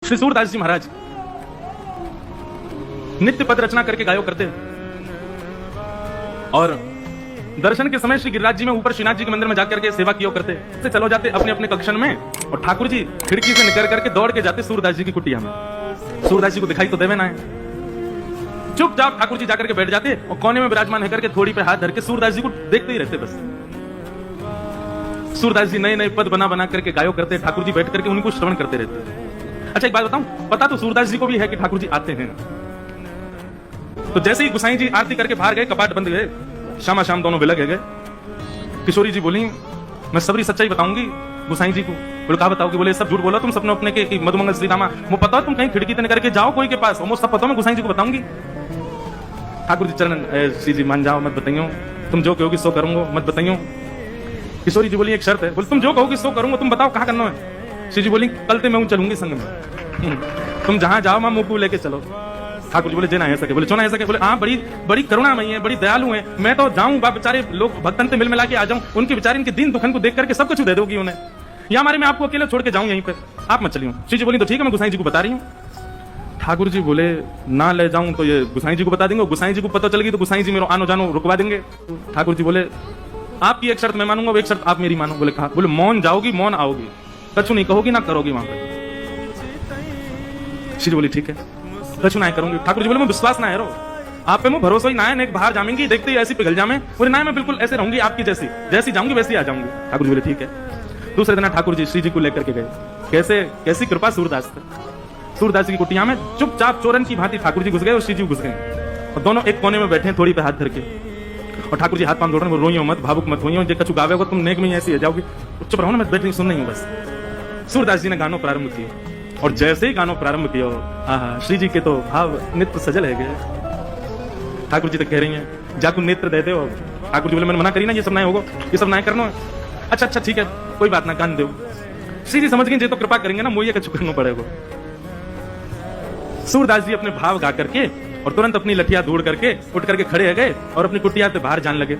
श्री सूरदास जी महाराज नित्य पद रचना करके गायो करते और दर्शन के समय श्री गिरिराज जी में ऊपर श्रीनाथ जी के मंदिर में जाकर के सेवा किया करते से चलो जाते अपने अपने कक्षन में और ठाकुर जी खिड़की से निकल करके दौड़ के जाते सूरदास जी की कुटिया में। सूरदास जी को दिखाई तो देवे ना है, चुपचाप ठाकुर जी जाकर के बैठ जाते और कोने में विराजमान है करके थोड़ी पे हाथ धर के सूरदास जी को देखते ही रहते। बस सूरदास जी नए नए पद बना बना करके गायो करते, ठाकुर जी बैठ करके उनको श्रवण करते रहते। अच्छा एक बात बताऊं, पता तो सूरदास जी को भी है कि ठाकुर जी आते हैं। तो जैसे ही गुसाई जी आरती करके बाहर गए, कपाट बंद गए, शामा शाम दोनों विलग गए। किशोरी जी बोली मैं सबरी सच्चाई बताऊंगी गुसाई जी को। बोले कहा बताओगे? बोले सब झूठ बोला तुम सपने अपने के कि मधुमंगल श्री रामा मुझे पता तुम कहीं खिड़की तक करके जाओ कोई के पास, और मुझे सब पता मैं गुसाई जी को बताऊंगी। ठाकुर जी चरण श्री जी मान जाओ, मत बताइयो, तुम जो कहोगी सो करूंगा, मत बताइयो। किशोरी जी बोली एक शर्त है। बोले तुम जो कहोगी सो करूंगा, तुम बताओ कहाँ करना है। श्री जी बोली कल ते मैं चलूंगी संग में, तुम जहां जाओ मैं मुंह को लेके चलो। ठाकुर जी बोले जे ना है सके। बोले क्यों ना है सके? बोले हाँ बड़ी बड़ी करुणामयी है, बड़ी दयालु है, मैं तो जाऊं बेचारे लोग भक्तन से मिल मिला के आ जाऊं, उनके बेचारे इनके दिन दुखन को देख करके सब कुछ दे दोगी उन्हें, या हमारे मैं आपको अकेले छोड़ के जाऊं यहीं पर, आप मत चलियो। श्री जी बोली तो ठीक है मैं गुसाई जी को बता रही हूँ। ठाकुर जी बोले ना ले जाऊं तो ये गुसाई जी को बता देंगे, गुसाई जी को पता चल गई तो गुसाई जी मेरा आनो जानो रुकवा देंगे। ठाकुर जी बोले आपकी एक शर्त मैं मानूंगा, एक शर्त आप मेरी मानो। बोले कहा? बोले मौन जाओगी, मौन आओगी, कछु नहीं कहोगी ना करोगी वहां पर। श्री जी बोली ठीक है कछु ना करूंगी। ठाकुर जी बोले मैं विश्वास ना है रो, आप पे मैं भरोसा ही ना है, नेक बाहर जामेंगी देखते ही ऐसी पिघल जामे। बोले ना मैं बिल्कुल ऐसे रहूंगी आपकी जैसी, जैसी जाऊंगी वैसी आ जाऊंगी। ठाकुर जी बोले ठीक है। दूसरे दिन ठाकुर जी श्री जी को लेकर के गए। कैसे कैसी कृपा सूरदास थे। सूरदास की कुटिया में चुपचाप चोरन की भांति ठाकुर जी घुस गए और श्री जी घुस गए, और दोनों एक कोने में बैठे थोड़ी पे हाथ धर के, और ठाकुर जी हाथ पांव जोड़ रहे हैं। रोइयो मत, भावुक मत होइयो, जे कछु गावे हो तुम नेक में ऐसी आ जाओगी, चुप रहो ना, मैं बैठ नहीं सुन नहीं हूं। बस सूरदास जी ने गानों प्रारंभ किए, और जैसे ही गानों प्रारंभ किया आहा श्री जी के तो भाव नित्य सजल है गए। ठाकुर जी तो कह रही हैं जाकू नेत्र दे दो। ठाकुर जी बोले मैंने मना करी ना, ये सब ना होगा, ये सब ना करना। अच्छा अच्छा ठीक है कोई बात ना, गान दो। श्री जी समझ गए जे तो कृपा करेंगे ना, मुझे कछु करना पड़ेगा। सूरदास जी अपने भाव गा करके और तुरंत अपनी लठिया दौड़ करके उठ करके खड़े हो गए और अपनी कुटिया से बाहर जाने लगे।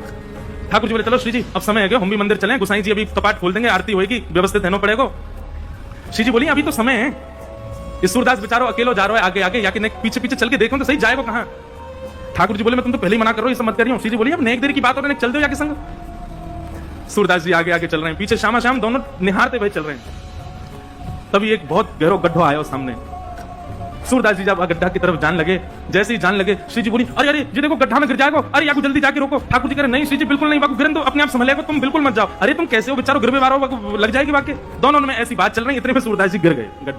ठाकुर जी बोले चलो श्री जी अब समय है गया, हम भी मंदिर चलें, गुसाई जी अभी कपाट खोल देंगे, आरती होगी, व्यवस्थित रहना पड़ेगा। श्री जी बोली अभी तो समय है, ये सूरदास बेचारो अकेलो जा रहा है आगे आगे, या कि पीछे पीछे चल के देखो तो सही जाएगा कहां। ठाकुर जी बोले मैं तुम तो पहले ही मना कर रहा हूं, ये सब मत करियो। श्री जी बोली अब नेक देर की बात हो रही है, चल दो या के संग। सूरदास जी आगे आगे चल रहे हैं, पीछे शामा शाम दोनों निहारते हुए चल रहे हैं। तभी एक बहुत गहरा गड्ढा आया सामने। सूरदास जी जब गड्ढा की तरफ जान लगे, जैसे ही जान लगे श्री जी बोली अरे अरे जी देखो गड्ढा में गिर जाएगा, अरे याकू जल्दी जाके रोको। ठाकुर जी कह रहे नहीं श्री जी बिल्कुल नहीं, बाकू गिरन दो, अपने आप संभलेगा, तुम बिल्कुल मत जाओ। अरे तुम कैसे हो बेचारो, गिरवे वारो लग जाएगी बाकी। दोनों में ऐसी बात चल रही है, इतने में सूरदास जी गिर गए गड्ढा।